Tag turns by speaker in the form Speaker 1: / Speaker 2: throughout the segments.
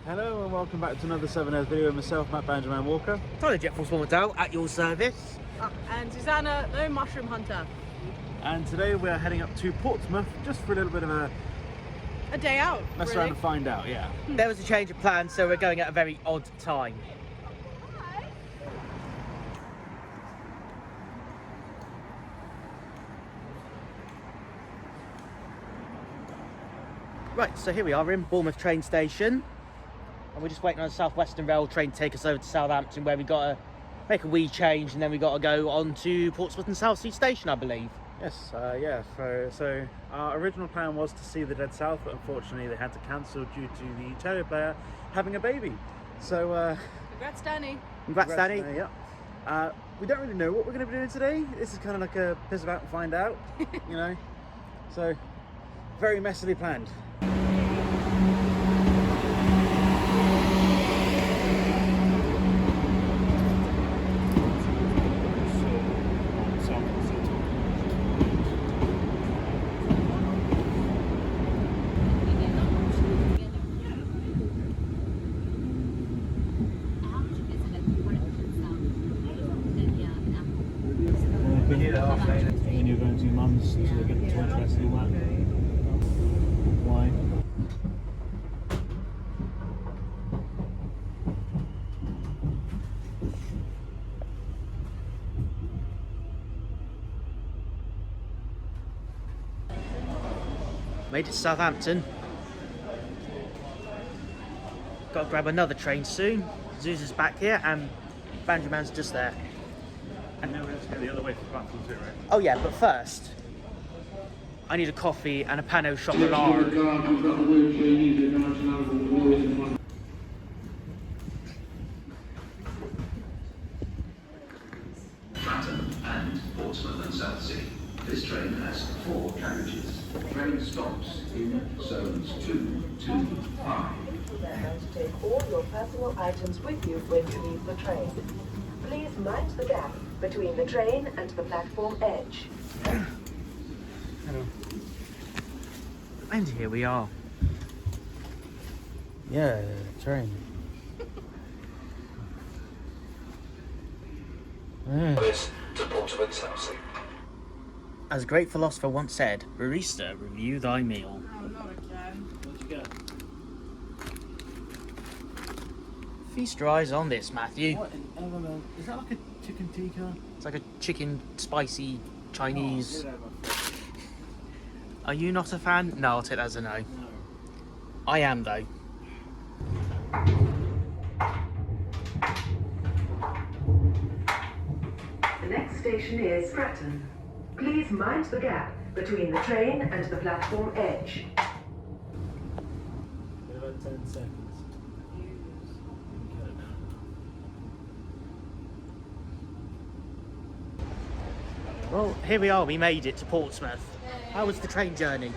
Speaker 1: Hello and welcome back to another Southernairs video with myself, Matt Benjamin Walker.
Speaker 2: Tyler, Jett Force at your service.
Speaker 3: And Susanna, no mushroom hunter.
Speaker 1: And today we're heading up to Portsmouth just for a little bit of a
Speaker 3: day out.
Speaker 1: mess
Speaker 3: really.
Speaker 1: around and find out, yeah.
Speaker 2: There was a change of plans, so we're going at a very odd time. Right, so here we are, we're in Bournemouth train station. And we're just waiting on the South Western Rail train to take us over to Southampton, where we got to make a wee change, and then we got to go on to Portsmouth and Southsea station, I believe.
Speaker 1: Yes, yeah. So our original plan was to see the Dead South, but unfortunately they had to cancel due to the terrier player having a baby. So
Speaker 3: Congrats, Danny.
Speaker 2: Congrats, Danny.
Speaker 1: Yeah. We don't really know what we're going to be doing today. This is kind of like a piss about and find out, you know. So very messily planned. When you're going to your mum's to get the toy dress and all that. Why?
Speaker 2: Made it to Southampton. Got to grab another train soon. Zuza's back here and Benjamin's just there.
Speaker 1: And then we're just going the other way for platform 2, right?
Speaker 2: Oh yeah, but first, I need a coffee and a pan au chocolat.
Speaker 4: Fratton and Portsmouth and Southsea. This train has 4 carriages. Train stops in zones 2 to 5.
Speaker 5: Remember to take all your personal items with you when you leave the train. Please mind the gap between the train and the platform edge.
Speaker 1: Hello.
Speaker 2: And here we are.
Speaker 1: Yeah, train.
Speaker 4: This to Portsmouth Southsea.
Speaker 2: As a great philosopher once said, barista, review thy meal.
Speaker 3: Oh, not again.
Speaker 1: What'd you get?
Speaker 2: Feast your eyes on this, Matthew.
Speaker 1: What in LML? Is that like a chicken tikka?
Speaker 2: It's like a chicken spicy Chinese.
Speaker 1: Oh, get over.
Speaker 2: Are you not a fan? No, I'll take that as a no.
Speaker 1: No.
Speaker 2: I am though.
Speaker 5: The next station is Fratton. Please mind the gap between the train and the platform edge.
Speaker 1: In about 10 seconds. Cut it down.
Speaker 2: Well, here we are. We made it to Portsmouth. How was the train journey?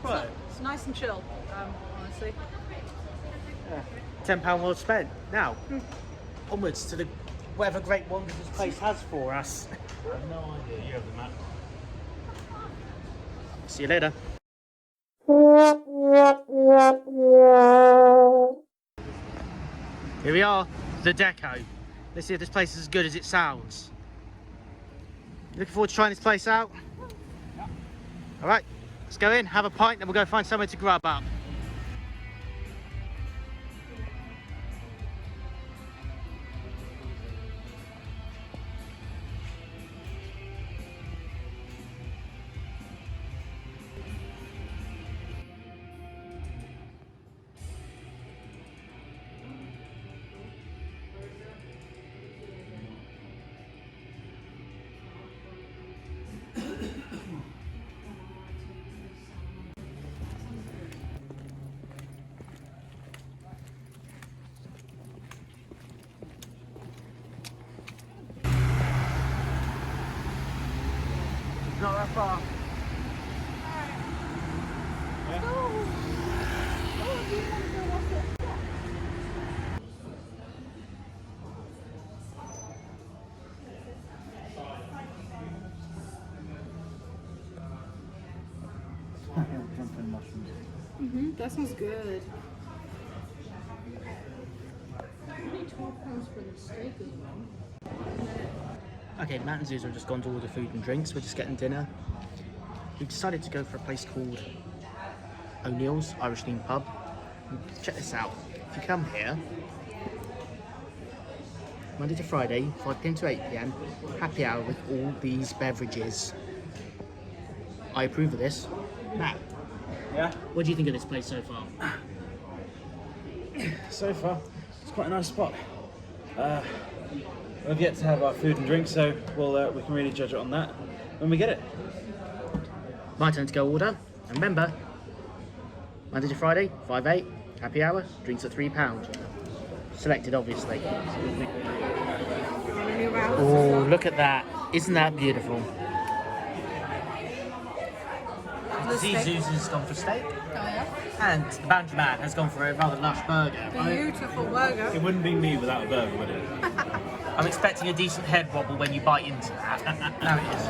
Speaker 1: Right.
Speaker 3: It's nice and chill, honestly.
Speaker 2: £10 well spent. Now, onwards to the whatever great wonders this place has for us.
Speaker 1: I have no idea. You have the map.
Speaker 2: See you later. Here we are, the Deco. Let's see if this place is as good as it sounds. Looking forward to trying this place out? Yeah. All right, let's go in, have a pint, and we'll go find somewhere to grub up. Not that far.
Speaker 1: Jumping mushrooms.
Speaker 3: That sounds good.
Speaker 2: Okay, Matt and Zuza have just gone to order food and drinks. We're just getting dinner. We've decided to go for a place called O'Neill's Irish themed pub. Check this out. If you come here, Monday to Friday, 5 p.m. to 8 p.m, happy hour with all these beverages. I approve of this. Matt,
Speaker 1: Yeah.
Speaker 2: what do you think of this place so far?
Speaker 1: So far, it's quite a nice spot. We've yet to have our food and drink, so we can really judge it on that when we get it.
Speaker 2: My turn to go order. And remember, Monday to Friday, 5-8, happy hour, drinks at £3. Selected, obviously. Oh, look at that. Isn't that beautiful? Zuzu's gone for steak.
Speaker 3: Oh, yeah?
Speaker 2: And the Boundary Man has gone for a rather lush burger.
Speaker 3: Beautiful burger.
Speaker 1: It wouldn't be me without a burger, would it?
Speaker 2: I'm expecting a decent head wobble when you bite into that. No, it is.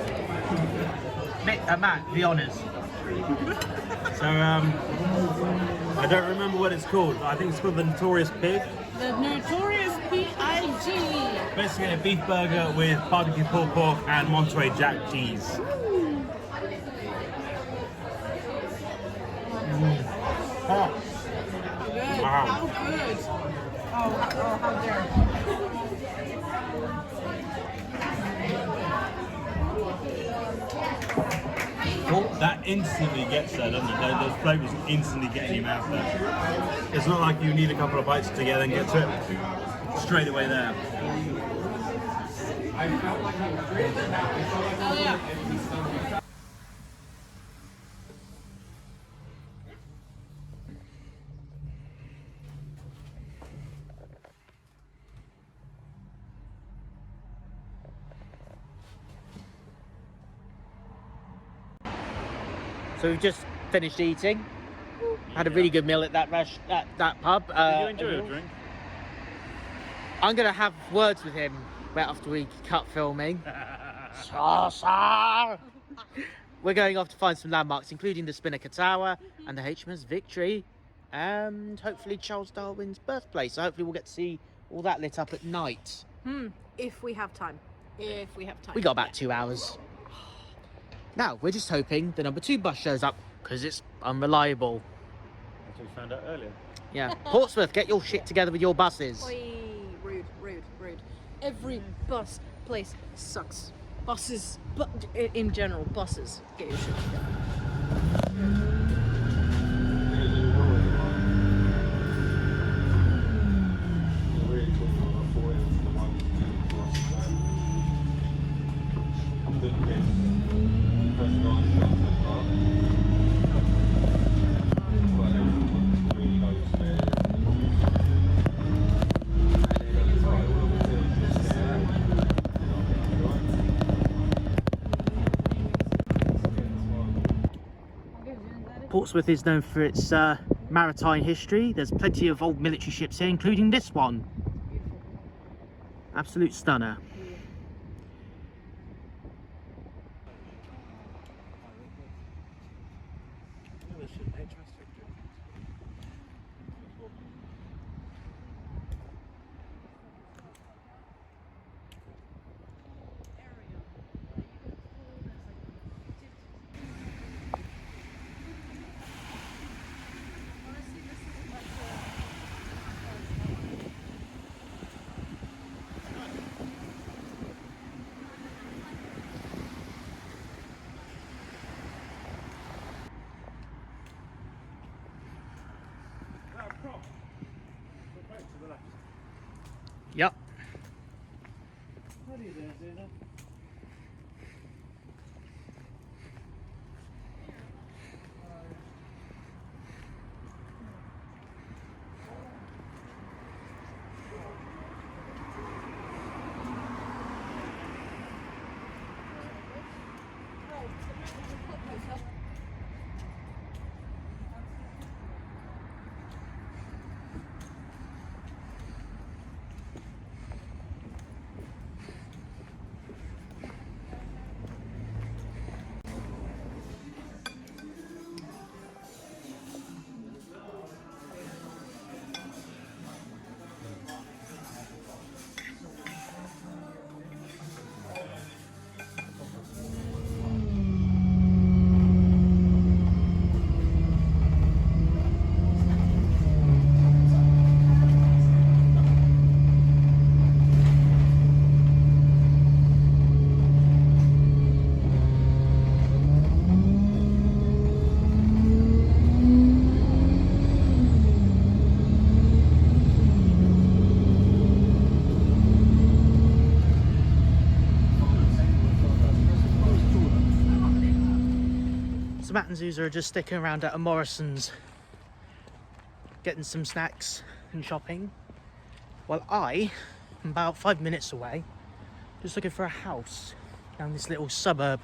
Speaker 2: Matt, be honest.
Speaker 1: So, I don't remember what it's called, but I think it's called the Notorious Pig.
Speaker 3: The Notorious P.I.G.
Speaker 1: Basically a beef burger with barbecue pulled pork and Monterey Jack cheese. Oh.
Speaker 3: Good.
Speaker 1: Wow.
Speaker 3: How good. Oh, how dare.
Speaker 1: Well, that instantly gets there, doesn't it? Those flavours instantly get in your mouth there. It's not like you need a couple of bites together and get to it straight away there.
Speaker 3: Oh, yeah.
Speaker 2: So we've just finished eating. Had a really good meal at that pub.
Speaker 1: Did you enjoy your drink?
Speaker 2: I'm going to have words with him right after we cut filming. We're going off to find some landmarks, including the Spinnaker Tower and the HMS Victory, and hopefully Charles Darwin's birthplace. So hopefully we'll get to see all that lit up at night.
Speaker 3: If we have time. If we have time.
Speaker 2: We got about 2 hours. Now, we're just hoping the number 2 bus shows up, because it's unreliable.
Speaker 1: That's what we found out earlier.
Speaker 2: Yeah. Portsmouth, get your shit together with your buses.
Speaker 3: Oi, rude. Every bus place sucks. Buses, but in general, buses. Get your shit together.
Speaker 2: Portsmouth is known for its maritime history. There's plenty of old military ships here, including this one. Absolute stunner. Matt and Zuza are just sticking around at a Morrison's, getting some snacks and shopping, while I am about 5 minutes away, just looking for a house down this little suburb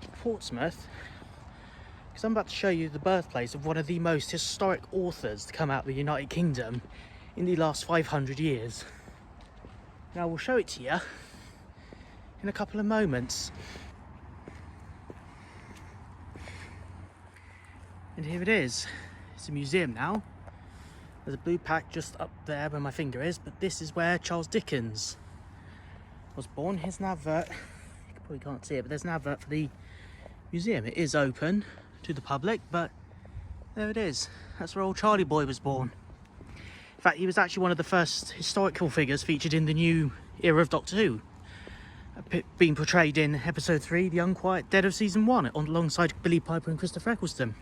Speaker 2: of Portsmouth, because I'm about to show you the birthplace of one of the most historic authors to come out of the United Kingdom in the last 500 years. Now we'll show it to you in a couple of moments. And here it is. It's a museum now. There's a blue pack just up there where my finger is, but this is where Charles Dickens was born. Here's an advert. You probably can't see it, but there's an advert for the museum. It is open to the public, but there it is. That's where old Charlie Boy was born. In fact, he was actually one of the first historical figures featured in the new era of Doctor Who, being portrayed in episode 3, The Unquiet Dead of season 1, alongside Billy Piper and Christopher Eccleston.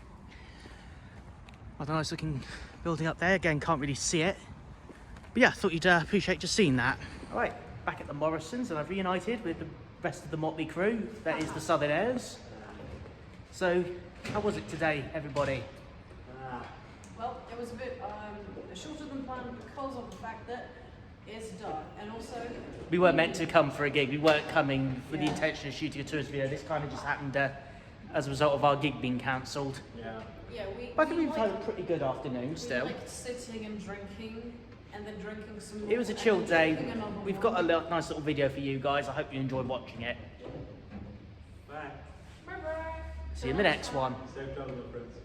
Speaker 2: What a nice looking building up there. Again, can't really see it, but yeah, I thought you'd appreciate just seeing that. All right, back at the Morrisons, and I've reunited with the rest of the motley crew. That is the Southernairs. So, how was it today, everybody?
Speaker 3: Well, it was a bit shorter than planned because of the fact that it's dark, and also
Speaker 2: We weren't meant to come for a gig. We weren't coming with the intention of shooting a tourist video. This kind of just happened as a result of our gig being cancelled.
Speaker 3: yeah,
Speaker 2: But I think we've had a pretty good afternoon still.
Speaker 3: We liked sitting and drinking, and then drinking some more.
Speaker 2: It was a
Speaker 3: and
Speaker 2: chill
Speaker 3: then
Speaker 2: day.
Speaker 3: drinking another
Speaker 2: We've
Speaker 3: one.
Speaker 2: got a nice little video for you guys. I hope you enjoyed watching it.
Speaker 3: Bye-bye.
Speaker 2: See you in the next one.
Speaker 1: Safe travel, my friends.